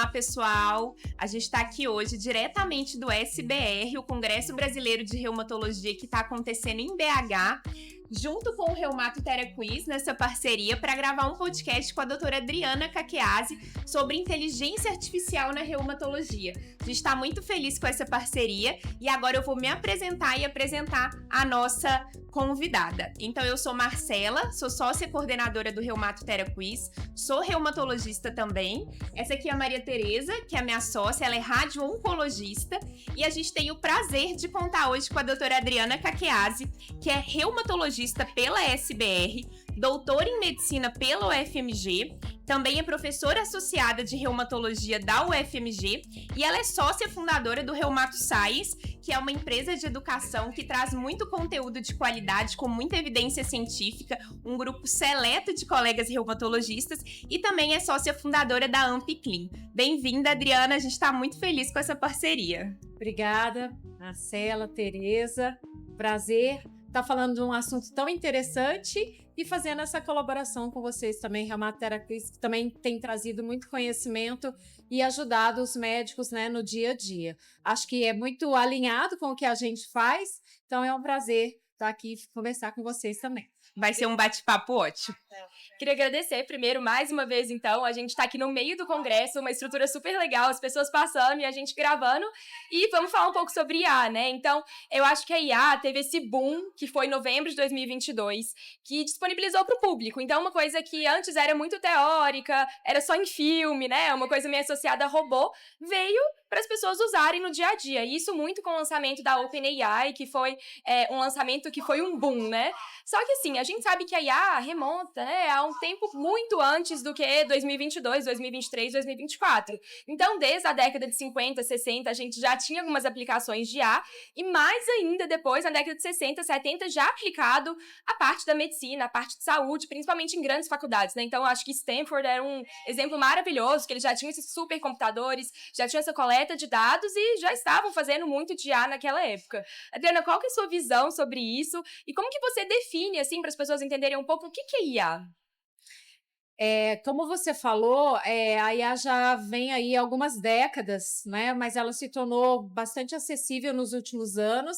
Olá, pessoal! A gente está aqui hoje diretamente do SBR, o Congresso Brasileiro de Reumatologia, que está acontecendo em BH, junto com o Reumato Quiz, nessa parceria, para gravar um podcast com a doutora Adriana Caqueasi sobre inteligência artificial na reumatologia. A gente está muito feliz com essa parceria e agora eu vou me apresentar e apresentar a nossa convidada. Então, eu sou Marcela, sou sócia coordenadora do Reumato Quiz, sou reumatologista também. Essa aqui é a Maria Tereza, que é a minha sócia, ela é radio-oncologista e a gente tem o prazer de contar hoje com a doutora Adriana Caqueasi, que é reumatologista pela SBR, doutora em medicina pela UFMG, também é professora associada de reumatologia da UFMG e ela é sócia fundadora do Reumato Science, que é uma empresa de educação que traz muito conteúdo de qualidade, com muita evidência científica, um grupo seleto de colegas reumatologistas e também é sócia fundadora da AmpClean. Bem-vinda, Adriana, a gente está muito feliz com essa parceria. Obrigada, Marcela, Tereza, prazer estar falando de um assunto tão interessante e fazendo essa colaboração com vocês também, Reumato Quiz, que também tem trazido muito conhecimento e ajudado os médicos, né, no dia a dia. Acho que é muito alinhado com o que a gente faz, então é um prazer estar aqui e conversar com vocês também. Vai ser um bate-papo ótimo. Queria agradecer primeiro, mais uma vez, então, a gente está aqui no meio do congresso, uma estrutura super legal, as pessoas passando e a gente gravando, e vamos falar um pouco sobre IA, né? Então, eu acho que a IA teve esse boom, que foi em novembro de 2022, que disponibilizou para o público. Então, uma coisa que antes era muito teórica, era só em filme, né? Uma coisa meio associada a robô, veio para as pessoas usarem no dia a dia. E isso muito com o lançamento da OpenAI, que foi um lançamento que foi um boom, né? Só que assim, a gente sabe que a IA remonta, né, a um tempo muito antes do que 2022, 2023, 2024. Então, desde a década de 50, 60, a gente já tinha algumas aplicações de IA, e mais ainda depois, na década de 60, 70, já aplicado a parte da medicina, a parte de saúde, principalmente em grandes faculdades, né? Então, acho que Stanford era um exemplo maravilhoso, que eles já tinham esses supercomputadores, já tinham essa coleta de dados e já estavam fazendo muito de IA naquela época. Adriana, qual que é a sua visão sobre isso? E como que você define, assim, para as pessoas entenderem um pouco o que é IA? Como você falou, a IA já vem aí há algumas décadas, né? Mas ela se tornou bastante acessível nos últimos anos.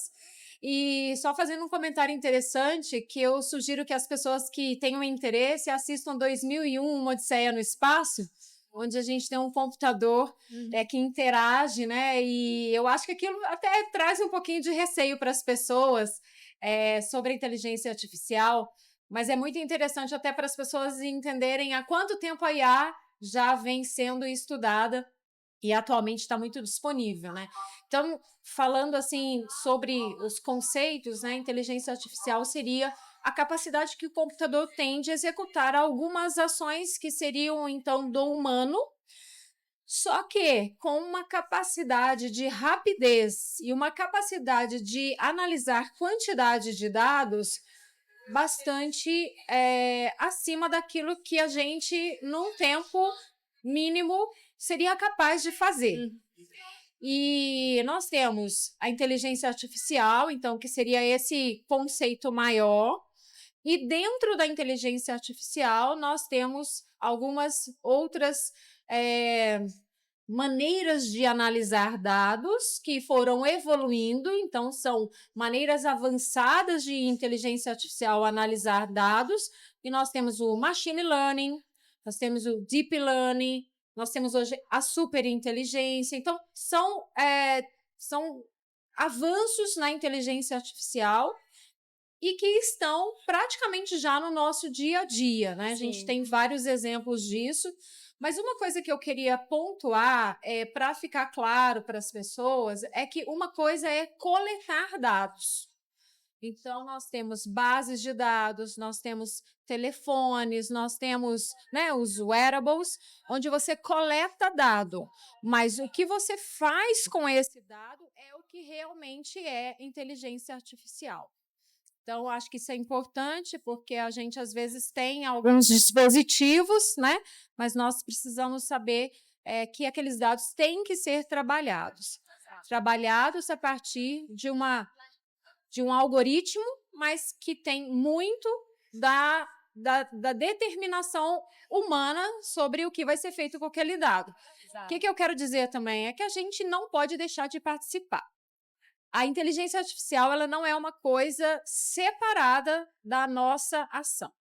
E só fazendo um comentário interessante, que eu sugiro que as pessoas que tenham interesse assistam 2001, Uma Odisseia no Espaço, onde a gente tem um computador que interage, né? E eu acho que aquilo até traz um pouquinho de receio para as pessoas sobre a inteligência artificial, mas é muito interessante até para as pessoas entenderem há quanto tempo a IA já vem sendo estudada e atualmente está muito disponível, né? Então, falando assim sobre os conceitos, né, inteligência artificial seria a capacidade que o computador tem de executar algumas ações que seriam, então, do humano, só que com uma capacidade de rapidez e uma capacidade de analisar quantidade de dados bastante acima daquilo que a gente, num tempo mínimo, seria capaz de fazer. E nós temos a inteligência artificial, então, que seria esse conceito maior, e dentro da inteligência artificial nós temos algumas outras maneiras de analisar dados que foram evoluindo, então são maneiras avançadas de inteligência artificial analisar dados, e nós temos o machine learning, nós temos o deep learning, nós temos hoje a superinteligência. Então, são avanços na inteligência artificial e que estão praticamente já no nosso dia a dia, né? A gente tem vários exemplos disso, mas uma coisa que eu queria pontuar, para ficar claro para as pessoas, é que uma coisa é coletar dados. Então, nós temos bases de dados, nós temos telefones, nós temos, né, os wearables, onde você coleta dado, mas o que você faz com esse dado é o que realmente é inteligência artificial. Então, acho que isso é importante, porque a gente, às vezes, tem alguns dispositivos, né? Mas nós precisamos saber que aqueles dados têm que ser trabalhados. Trabalhados a partir de um algoritmo, mas que tem muito da determinação humana sobre o que vai ser feito com aquele dado. O que eu quero dizer também é que a gente não pode deixar de participar. A inteligência artificial ela não é uma coisa separada da nossa ação.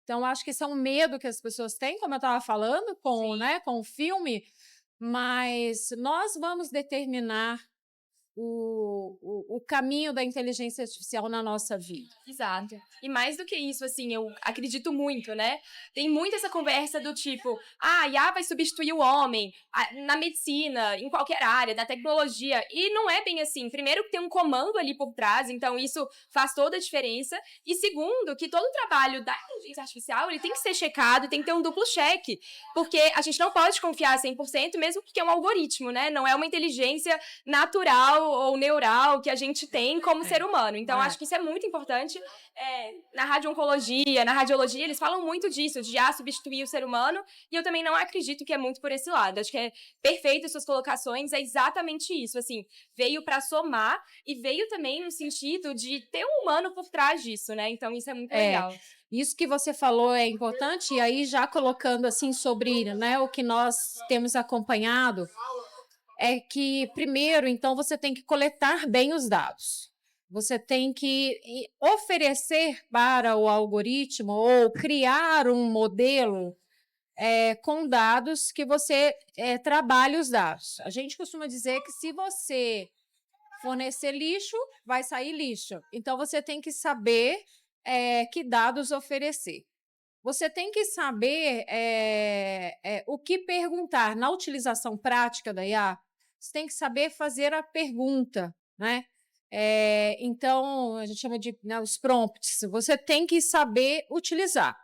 Então, acho que esse é um medo que as pessoas têm, como eu estava falando, com o filme, mas nós vamos determinar o caminho da inteligência artificial na nossa vida. Exato. E mais do que isso, assim, eu acredito muito, né? Tem muito essa conversa do tipo, a IA vai substituir o homem na medicina, em qualquer área, na tecnologia. E não é bem assim. Primeiro, que tem um comando ali por trás, então isso faz toda a diferença. E segundo, que todo o trabalho da inteligência artificial, ele tem que ser checado, tem que ter um duplo cheque. Porque a gente não pode confiar 100%, mesmo porque é um algoritmo, né? Não é uma inteligência natural ou neural que a gente tem como ser humano. Então, acho que isso é muito importante. Na radio-oncologia, na radiologia, eles falam muito disso, de substituir o ser humano, e eu também não acredito que é muito por esse lado. Acho que é perfeito as suas colocações, é exatamente isso, assim, veio para somar e veio também no sentido de ter um humano por trás disso, né? Então, isso é muito legal. Isso que você falou é importante, e aí já colocando assim sobre, né, o que nós temos acompanhado, é que, primeiro, então, você tem que coletar bem os dados. Você tem que oferecer para o algoritmo ou criar um modelo com dados que você trabalhe os dados. A gente costuma dizer que se você fornecer lixo, vai sair lixo. Então, você tem que saber que dados oferecer. Você tem que saber o que perguntar. Na utilização prática da IA, você tem que saber fazer a pergunta, né? Então, a gente chama de os prompts. Você tem que saber utilizar.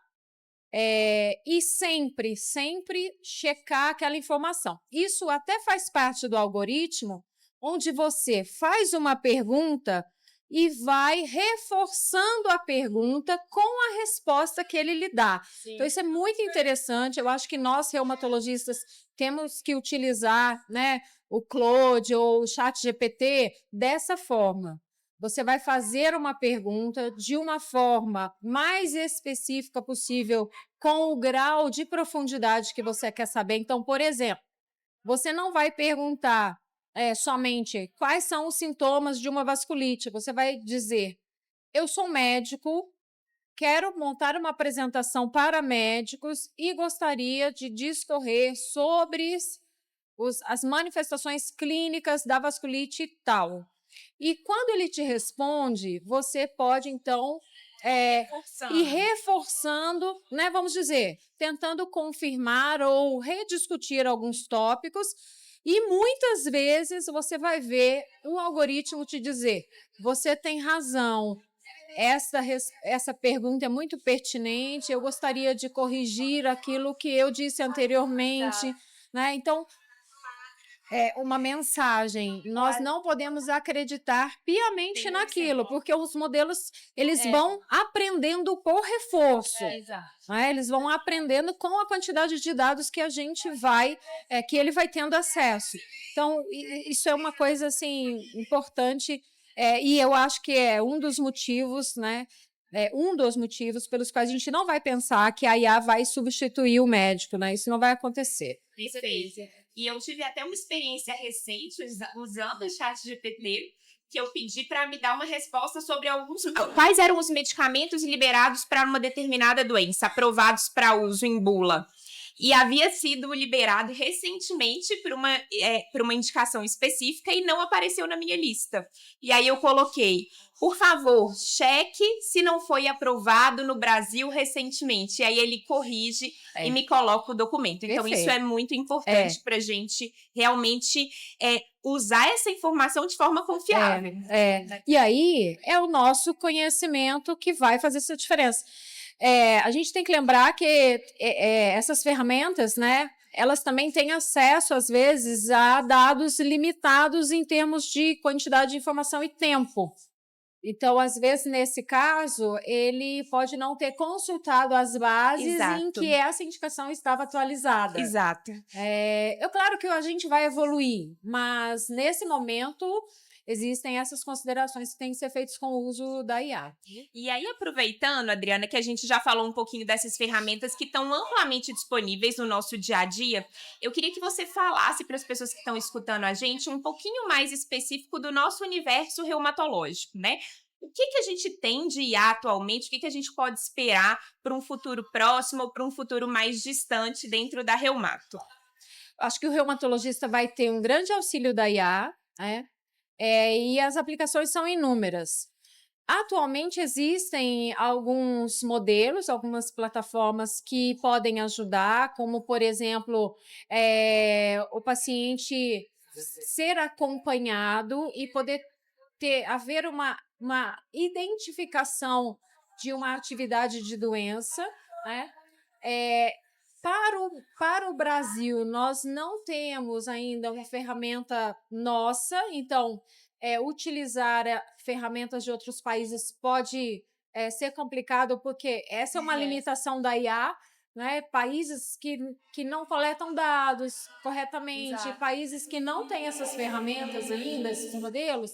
E sempre checar aquela informação. Isso até faz parte do algoritmo, onde você faz uma pergunta e vai reforçando a pergunta com a resposta que ele lhe dá. Sim. Então, isso é muito interessante. Eu acho que nós, reumatologistas, temos que utilizar, né, o Claude ou o ChatGPT dessa forma. Você vai fazer uma pergunta de uma forma mais específica possível, com o grau de profundidade que você quer saber. Então, por exemplo, você não vai perguntar somente quais são os sintomas de uma vasculite. Você vai dizer, eu sou médico, quero montar uma apresentação para médicos e gostaria de discorrer sobre as manifestações clínicas da vasculite e tal. E quando ele te responde, você pode, então, ir reforçando, né, vamos dizer, tentando confirmar ou rediscutir alguns tópicos. E muitas vezes você vai ver um algoritmo te dizer, você tem razão, essa pergunta é muito pertinente, eu gostaria de corrigir aquilo que eu disse anteriormente. Né? Então, uma mensagem. Nós não podemos acreditar piamente naquilo, porque os modelos eles vão aprendendo por reforço. Né? Eles vão aprendendo com a quantidade de dados que a gente que ele vai tendo acesso. Então, isso é uma coisa assim importante, e eu acho que é um dos motivos, né? Um dos motivos pelos quais a gente não vai pensar que a IA vai substituir o médico, né? Isso não vai acontecer. Perfeito. E eu tive até uma experiência recente usando o ChatGPT, que eu pedi para me dar uma resposta sobre quais eram os medicamentos liberados para uma determinada doença, aprovados para uso em bula. E havia sido liberado recentemente por uma indicação específica e não apareceu na minha lista. E aí eu coloquei, por favor, cheque se não foi aprovado no Brasil recentemente. E aí ele corrige e me coloca o documento. Então, Perfeito. Isso é muito importante para a gente realmente usar essa informação de forma confiável. E aí é o nosso conhecimento que vai fazer essa diferença. A gente tem que lembrar que essas ferramentas, né, elas também têm acesso, às vezes, a dados limitados em termos de quantidade de informação e tempo. Então, às vezes, nesse caso, ele pode não ter consultado as bases Exato. Em que essa indicação estava atualizada. Exato. Claro que a gente vai evoluir, mas, nesse momento, existem essas considerações que têm que ser feitas com o uso da IA. E aí, aproveitando, Adriana, que a gente já falou um pouquinho dessas ferramentas que estão amplamente disponíveis no nosso dia a dia, eu queria que você falasse para as pessoas que estão escutando a gente um pouquinho mais específico do nosso universo reumatológico, né? O que a gente tem de IA atualmente? O que a gente pode esperar para um futuro próximo ou para um futuro mais distante dentro da Reumato? Acho que o reumatologista vai ter um grande auxílio da IA, né? E as aplicações são inúmeras. Atualmente existem alguns modelos, algumas plataformas que podem ajudar, como, por exemplo, o paciente ser acompanhado e poder haver uma identificação de uma atividade de doença, né? Para o Brasil, nós não temos ainda uma ferramenta nossa, então utilizar ferramentas de outros países pode ser complicado, porque essa é uma limitação da IA, né? Países que não coletam dados corretamente, Exato. países que não têm essas ferramentas ainda, esses modelos,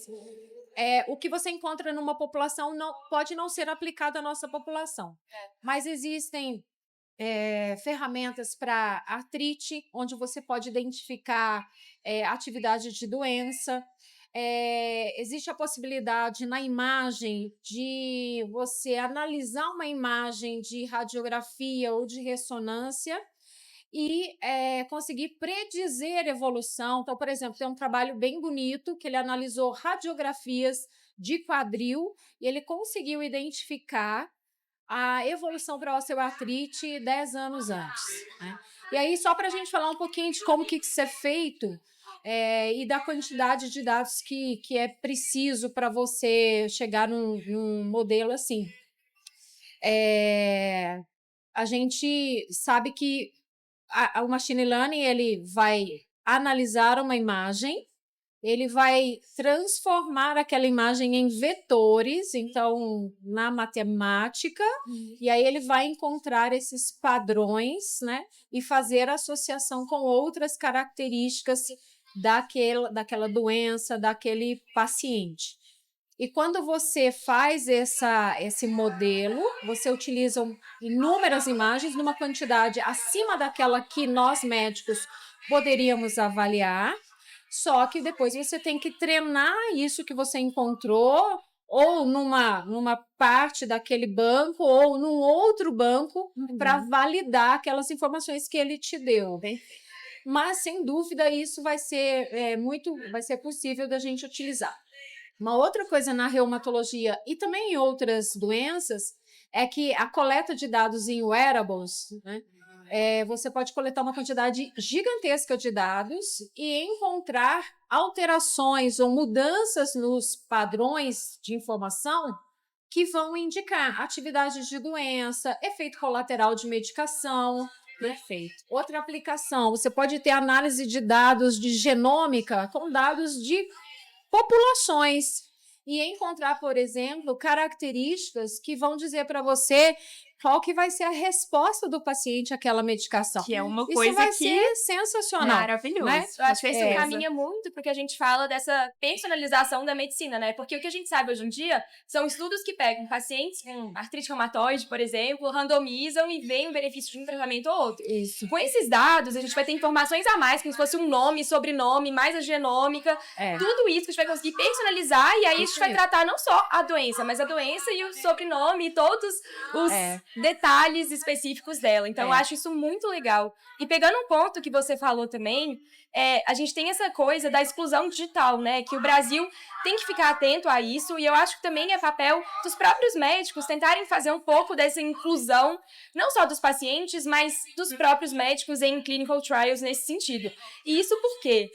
o que você encontra numa população pode não ser aplicado à nossa população. Mas existem ferramentas para artrite, onde você pode identificar atividade de doença. Existe a possibilidade na imagem de você analisar uma imagem de radiografia ou de ressonância e conseguir predizer evolução. Então, por exemplo, tem um trabalho bem bonito que ele analisou radiografias de quadril e ele conseguiu identificar a evolução para a osteoartrite 10 anos antes, né? E aí, só para a gente falar um pouquinho de como que isso é feito e da quantidade de dados que é preciso para você chegar num modelo assim. A gente sabe que o machine learning ele vai analisar uma imagem, ele vai transformar aquela imagem em vetores, então, na matemática, e aí ele vai encontrar esses padrões, né, e fazer associação com outras características daquela doença, daquele paciente. E quando você faz esse modelo, você utiliza inúmeras imagens numa quantidade acima daquela que nós médicos poderíamos avaliar, só que depois você tem que treinar isso que você encontrou ou numa parte daquele banco ou num outro banco para validar aquelas informações que ele te deu. Mas, sem dúvida, isso vai ser possível da gente utilizar. Uma outra coisa na reumatologia e também em outras doenças é que a coleta de dados em wearables, né? Você pode coletar uma quantidade gigantesca de dados e encontrar alterações ou mudanças nos padrões de informação que vão indicar atividade de doença, efeito colateral de medicação. Perfeito. Outra aplicação, você pode ter análise de dados de genômica com dados de populações e encontrar, por exemplo, características que vão dizer para você qual que vai ser a resposta do paciente àquela medicação. Que é uma coisa isso vai que ser sensacional. Maravilhoso. Né? Eu acho que isso caminha muito porque a gente fala dessa personalização da medicina, né? Porque o que a gente sabe hoje em dia são estudos que pegam pacientes com artrite reumatoide, por exemplo, randomizam e veem o benefício de um tratamento ou outro. Isso. Com esses dados, a gente vai ter informações a mais, como se fosse um nome, sobrenome, mais a genômica, tudo isso que a gente vai conseguir personalizar e aí a gente vai tratar não só a doença, mas a doença e o sobrenome e todos os detalhes específicos dela. Então, eu acho isso muito legal. E pegando um ponto que você falou também, a gente tem essa coisa da exclusão digital, né? Que o Brasil tem que ficar atento a isso, e eu acho que também é papel dos próprios médicos tentarem fazer um pouco dessa inclusão, não só dos pacientes, mas dos próprios médicos em clinical trials nesse sentido. E isso porque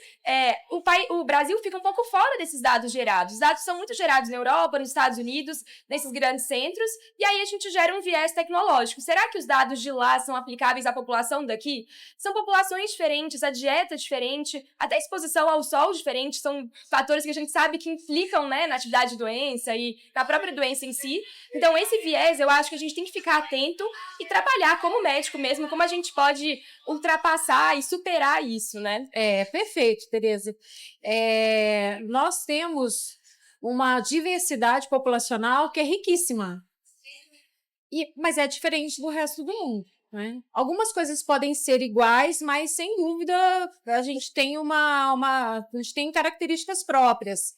o Brasil fica um pouco fora desses dados gerados. Os dados são muito gerados na Europa, nos Estados Unidos, nesses grandes centros, e aí a gente gera um viés tecnológico tecnológico. Será que os dados de lá são aplicáveis à população daqui? São populações diferentes, a dieta é diferente, até a exposição ao sol diferente, são fatores que a gente sabe que implicam, né, na atividade de doença e na própria doença em si. Então, esse viés, eu acho que a gente tem que ficar atento e trabalhar como médico mesmo, como a gente pode ultrapassar e superar isso, né? Perfeito, Tereza. Nós temos uma diversidade populacional que é riquíssima. Mas é diferente do resto do mundo, né? Algumas coisas podem ser iguais, mas sem dúvida a gente tem a gente tem características próprias.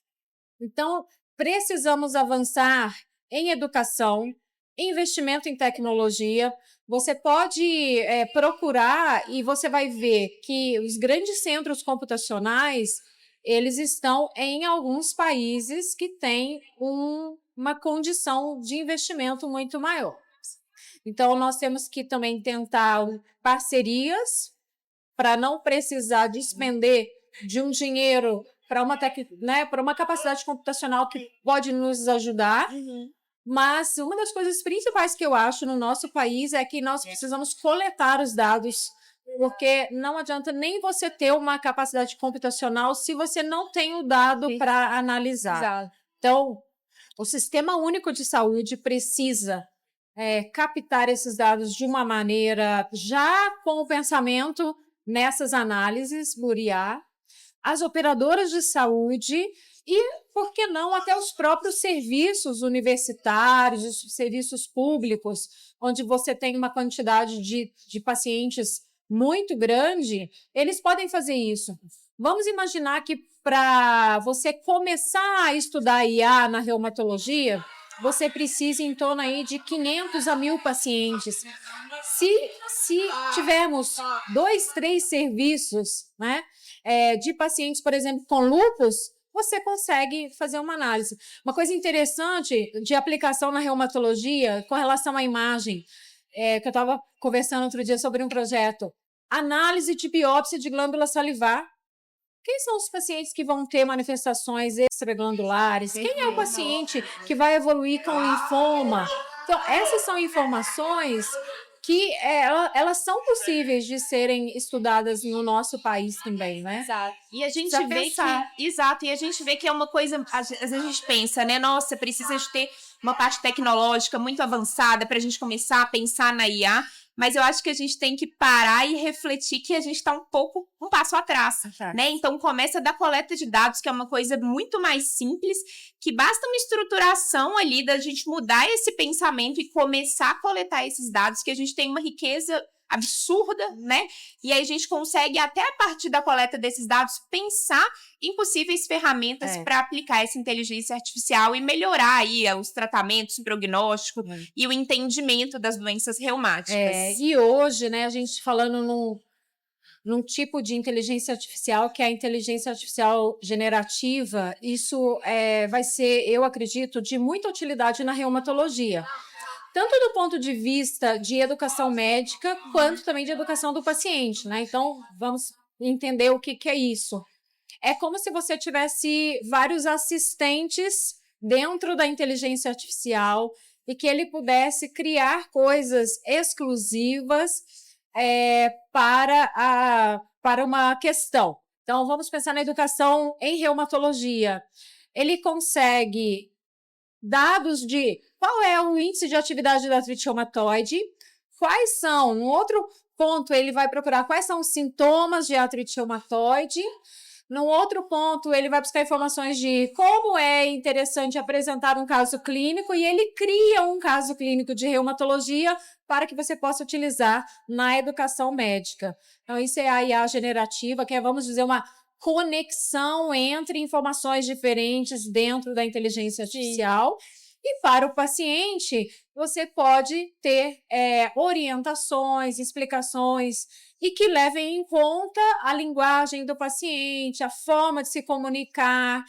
Então, precisamos avançar em educação, investimento em tecnologia. Você pode procurar e você vai ver que os grandes centros computacionais, eles estão em alguns países que têm uma condição de investimento muito maior. Então, nós temos que também tentar parcerias para não precisar despender de um dinheiro para uma capacidade computacional que pode nos ajudar. Mas uma das coisas principais que eu acho no nosso país é que nós precisamos coletar os dados, porque não adianta nem você ter uma capacidade computacional se você não tem o dado para analisar. Exato. Então, o Sistema Único de Saúde precisa captar esses dados de uma maneira já com o pensamento nessas análises por IA, as operadoras de saúde e, por que não, até os próprios serviços universitários, os serviços públicos, onde você tem uma quantidade de pacientes muito grande, eles podem fazer isso. Vamos imaginar que para você começar a estudar IA na reumatologia, você precisa em torno aí de 500 a 1.000 pacientes. Se tivermos 2, 3 serviços, né, de pacientes, por exemplo, com lúpus, você consegue fazer uma análise. Uma coisa interessante de aplicação na reumatologia com relação à imagem, que eu estava conversando outro dia sobre um projeto, análise de biópsia de glândula salivar. Quem são os pacientes que vão ter manifestações extraglandulares? Quem é o paciente que vai evoluir com linfoma? Então, essas são informações que elas são possíveis de serem estudadas no nosso país também, né? Exato. E a gente vê que... Exato. E a gente vê que é uma coisa... Às vezes a gente pensa, né? Nossa, precisa de ter uma parte tecnológica muito avançada para a gente começar a pensar na IA. Mas eu acho que a gente tem que parar e refletir que a gente está um passo atrás, né? Então, começa da coleta de dados, que é uma coisa muito mais simples, que basta uma estruturação ali da gente mudar esse pensamento e começar a coletar esses dados, que a gente tem uma riqueza absurda, né? E aí a gente consegue, até a partir da coleta desses dados, pensar em possíveis ferramentas para aplicar essa inteligência artificial e melhorar aí os tratamentos, o prognóstico e o entendimento das doenças reumáticas. E hoje, né, a gente falando num tipo de inteligência artificial que é a inteligência artificial generativa, isso vai ser, eu acredito, de muita utilidade na reumatologia. Tanto do ponto de vista de educação médica, quanto também de educação do paciente, né? Então, vamos entender o que é isso. É como se você tivesse vários assistentes dentro da inteligência artificial e que ele pudesse criar coisas exclusivas para uma questão. Então, vamos pensar na educação em reumatologia. Ele consegue dados de qual é o índice de atividade da artrite reumatoide, quais são, um outro ponto ele vai procurar quais são os sintomas de artrite reumatoide, num outro ponto ele vai buscar informações de como é interessante apresentar um caso clínico e ele cria um caso clínico de reumatologia para que você possa utilizar na educação médica. Então isso é a IA generativa, que é, vamos dizer, uma conexão entre informações diferentes dentro da inteligência artificial. E para o paciente, você pode ter orientações, explicações e que levem em conta a linguagem do paciente, a forma de se comunicar,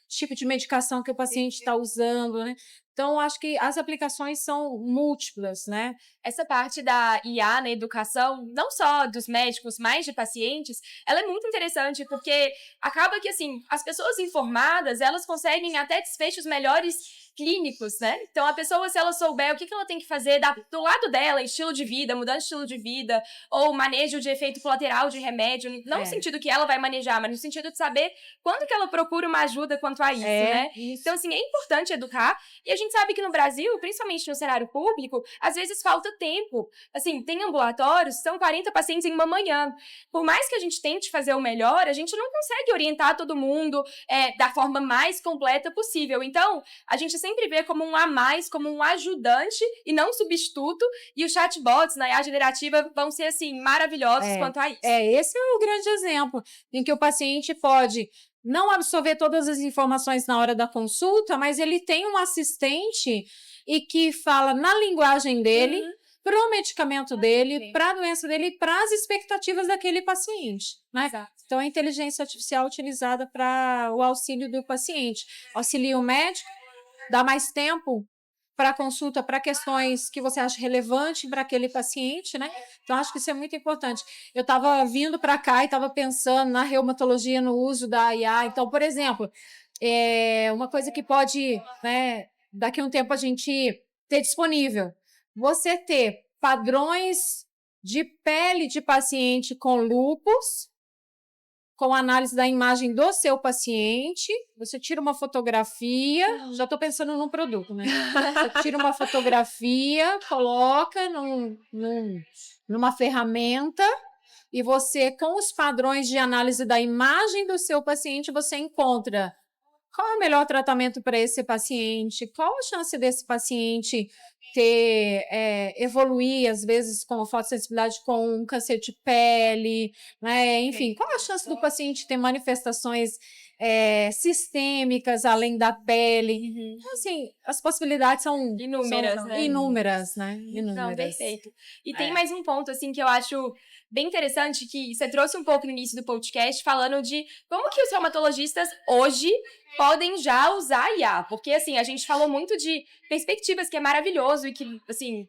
tipo de medicação que o paciente está usando, né? Então, acho que as aplicações são múltiplas, né? Essa parte da IA na educação, não só dos médicos, mas de pacientes, ela é muito interessante, porque acaba que, assim, as pessoas informadas, elas conseguem até desfechos melhores clínicos, né? Então, a pessoa, se ela souber o que ela tem que fazer do lado dela, estilo de vida, mudança de estilo de vida, ou manejo de efeito colateral de remédio, não no sentido que ela vai manejar, mas no sentido de saber quando que ela procura uma ajuda quanto a isso, né? Isso. Então, assim, é importante educar, e a gente sabe que no Brasil, principalmente no cenário público, às vezes falta tempo. Assim, tem ambulatórios, são 40 pacientes em uma manhã. Por mais que a gente tente fazer o melhor, a gente não consegue orientar todo mundo da forma mais completa possível. Então, a gente sempre vê como um a mais, como um ajudante e não um substituto, e os chatbots na IA generativa vão ser, assim, maravilhosos quanto a isso. Esse é o grande exemplo, em que o paciente pode não absorver todas as informações na hora da consulta, mas ele tem um assistente e que fala na linguagem dele, para o medicamento dele, para a doença dele e para as expectativas daquele paciente, né? Exato. Então, a inteligência artificial utilizada para o auxílio do paciente. Auxilia o médico, dá mais tempo para consulta, para questões que você acha relevante para aquele paciente, né? Então, acho que isso é muito importante. Eu estava vindo para cá e estava pensando na reumatologia, no uso da IA. Então, por exemplo, uma coisa que pode, né, daqui a um tempo a gente ter disponível, você ter padrões de pele de paciente com lúpus, com análise da imagem do seu paciente, você tira uma fotografia, já estou pensando num produto, né? Você tira uma fotografia, coloca numa ferramenta e você, com os padrões de análise da imagem do seu paciente, você encontra qual é o melhor tratamento para esse paciente, qual a chance desse paciente evoluir, às vezes, com fotossensibilidade com um câncer de pele, né? Enfim, qual a chance do paciente ter manifestações sistêmicas além da pele? Então, assim, as possibilidades são inúmeras, né? Inúmeras, né? Inúmeras. Não, perfeito. E tem mais um ponto, assim, que eu acho bem interessante, que você trouxe um pouco no início do podcast, falando de como que os reumatologistas hoje podem já usar IA. Porque, assim, a gente falou muito de perspectivas, que é maravilhoso e que, assim,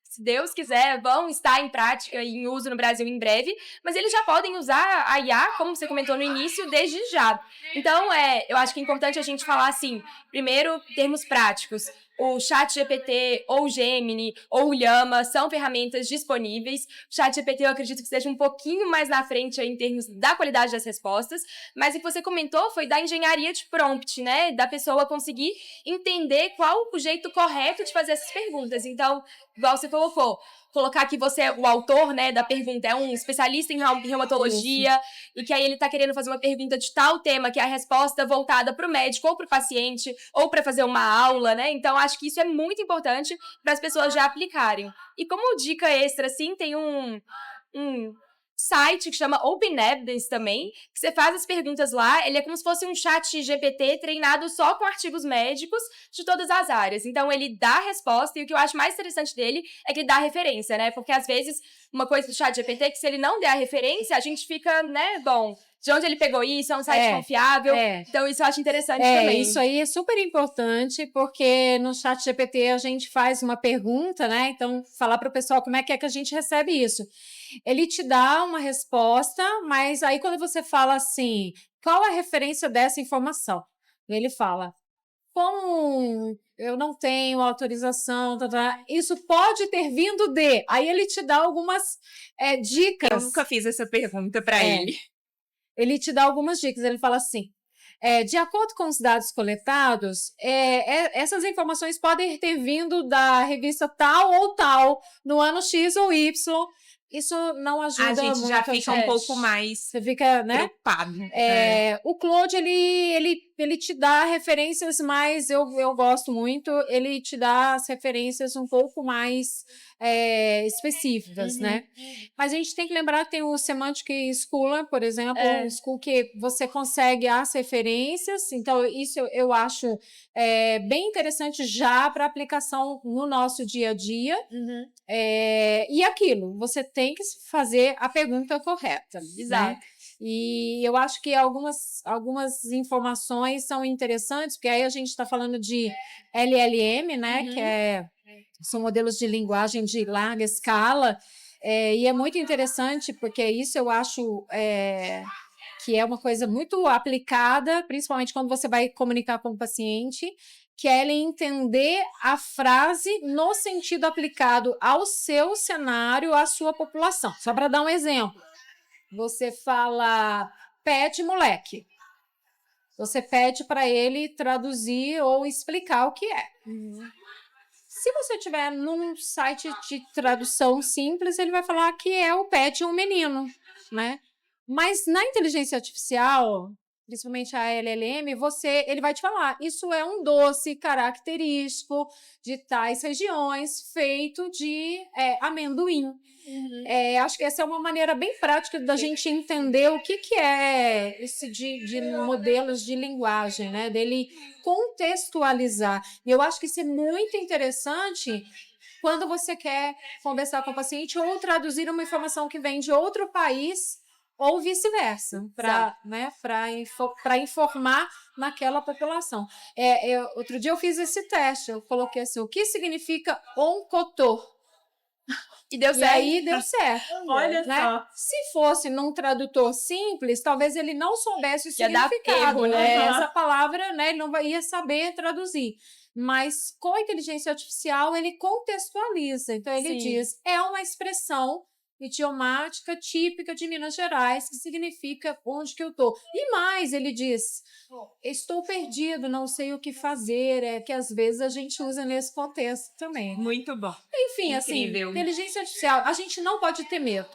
se Deus quiser, vão estar em prática e em uso no Brasil em breve, mas eles já podem usar a IA, como você comentou no início, desde já. Então, eu acho que é importante a gente falar, assim, primeiro, termos práticos. O ChatGPT, ou o Gemini, ou o Llama são ferramentas disponíveis. O ChatGPT eu acredito que seja um pouquinho mais na frente aí, em termos da qualidade das respostas, mas o que você comentou foi da engenharia de prompt, né? Da pessoa conseguir entender qual o jeito correto de fazer essas perguntas. Então, igual você colocou, colocar que você é o autor, né, da pergunta, é um especialista em reumatologia, e que aí ele tá querendo fazer uma pergunta de tal tema, que é a resposta voltada para o médico ou para o paciente, ou para fazer uma aula, né? Então, acho que isso é muito importante para as pessoas já aplicarem. E como dica extra, assim, tem um site que chama Open Evidence também, que você faz as perguntas lá, ele é como se fosse um chat GPT treinado só com artigos médicos de todas as áreas. Então, ele dá a resposta, e o que eu acho mais interessante dele é que ele dá a referência, né? Porque, às vezes, uma coisa do chat GPT é que se ele não der a referência, a gente fica, né, bom, de onde ele pegou isso, é um site confiável. Então, isso eu acho interessante também. Isso aí é super importante, porque no chat GPT a gente faz uma pergunta, né? Então, falar para o pessoal como é que a gente recebe isso. Ele te dá uma resposta, mas aí quando você fala assim, qual a referência dessa informação? Ele fala, como eu não tenho autorização, isso pode ter vindo de... Aí ele te dá algumas dicas. Eu nunca fiz essa pergunta para ele. Ele te dá algumas dicas, ele fala assim, de acordo com os dados coletados, essas informações podem ter vindo da revista tal ou tal, no ano X ou Y. Isso não ajuda muito. A gente já fica um pouco mais você fica, né, preocupado. O Claude, ele te dá referências mais, eu gosto muito, ele te dá as referências um pouco mais específicas, né? Mas a gente tem que lembrar que tem o Semantic Scholar, por exemplo, um school que você consegue as referências, então isso eu acho bem interessante já para aplicação no nosso dia a dia. E aquilo, você tem que fazer a pergunta correta. Exato. Né? E eu acho que algumas informações são interessantes, porque aí a gente está falando de LLM, né? Que são modelos de linguagem de larga escala, e é muito interessante, porque isso eu acho que é uma coisa muito aplicada, principalmente quando você vai comunicar com o paciente, que é ele entender a frase no sentido aplicado ao seu cenário, à sua população. Só para dar um exemplo. Você fala pede moleque. Você pede para ele traduzir ou explicar o que é. Se você tiver num site de tradução simples, ele vai falar que é o pet um menino, né? Mas na inteligência artificial, principalmente a LLM, ele vai te falar, isso é um doce característico de tais regiões, feito de amendoim. Acho que essa é uma maneira bem prática da gente entender o que é esse de modelos de linguagem, né? Dele contextualizar. E eu acho que isso é muito interessante quando você quer conversar com o paciente ou traduzir uma informação que vem de outro país ou vice-versa, para informar naquela população. Outro dia eu fiz esse teste, eu coloquei assim, o que significa oncotor? E deu certo. E aí deu certo. Olha só. Se fosse num tradutor simples, talvez ele não soubesse o significado. Erro, né? Essa palavra, né, ele não ia saber traduzir. Mas com a inteligência artificial, ele contextualiza. Então, ele diz, é uma expressão idiomática típica de Minas Gerais, que significa onde que eu estou. E mais, ele diz, estou perdido, não sei o que fazer, que às vezes a gente usa nesse contexto também. Muito bom. Enfim, Incrível. assim, inteligência artificial, a gente não pode ter medo.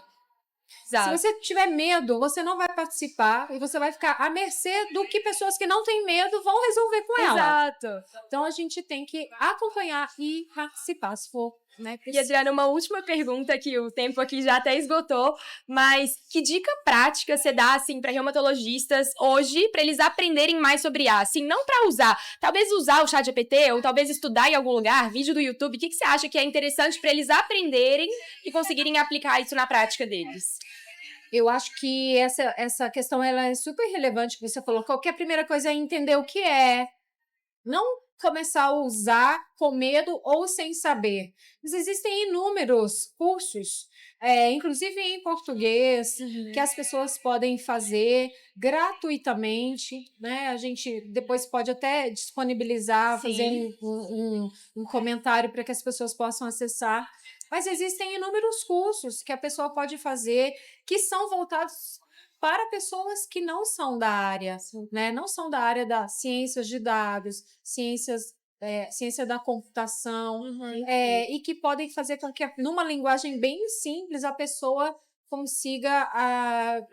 Exato. Se você tiver medo, você não vai participar e você vai ficar à mercê do que pessoas que não têm medo vão resolver com ela. Exato. Então, a gente tem que acompanhar e participar, se for, né? E, Adriana, uma última pergunta que o tempo aqui já até esgotou, mas que dica prática você dá, assim, para reumatologistas hoje, para eles aprenderem mais sobre IA? Assim, não para usar, talvez usar o ChatGPT, ou talvez estudar em algum lugar, vídeo do YouTube, o que você acha que é interessante para eles aprenderem e conseguirem aplicar isso na prática deles? Eu acho que essa questão ela é super relevante que você colocou, que a primeira coisa é entender o que é. Não começar a usar com medo ou sem saber. Mas existem inúmeros cursos, inclusive em português, que as pessoas podem fazer gratuitamente, né? A gente depois pode até disponibilizar, fazer um comentário para que as pessoas possam acessar. Mas existem inúmeros cursos que a pessoa pode fazer que são voltados para pessoas que não são da área, né? Não são da área das ciências de dados, ciência da computação, e que podem fazer com que, numa linguagem bem simples, a pessoa consiga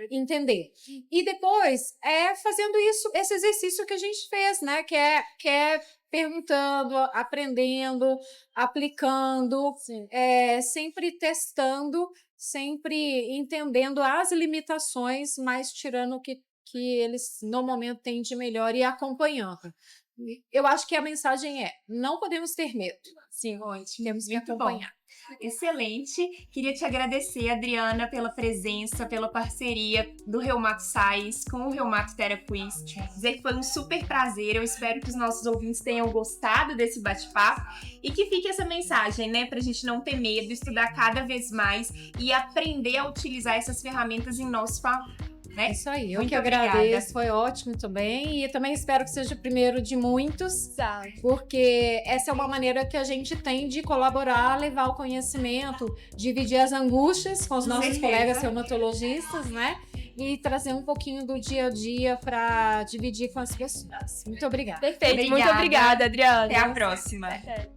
entender. E depois, fazendo esse exercício que a gente fez, né? Que é perguntando, aprendendo, aplicando, sempre testando, sempre entendendo as limitações, mas tirando o que eles no momento têm de melhor e acompanhando. Eu acho que a mensagem não podemos ter medo. Sim, ótimo. Temos que acompanhar. Bom. Excelente. Queria te agradecer, Adriana, pela presença, pela parceria do Reumato Science com o Reumato Theraquies. Dizer que foi um super prazer. Eu espero que os nossos ouvintes tenham gostado desse bate-papo e que fique essa mensagem, né? Pra gente não ter medo, estudar cada vez mais e aprender a utilizar essas ferramentas em nosso favor. Né? Isso aí, eu Muito que obrigada. agradeço, foi ótimo também, e também espero que seja o primeiro de muitos, Exato. porque essa é uma maneira que a gente tem de colaborar, levar o conhecimento, dividir as angústias com os nossos colegas reumatologistas, né? E trazer um pouquinho do dia a dia para dividir com as pessoas. Muito obrigada. Perfeito, Obrigada. muito obrigada, Adriana. Até a próxima. Até.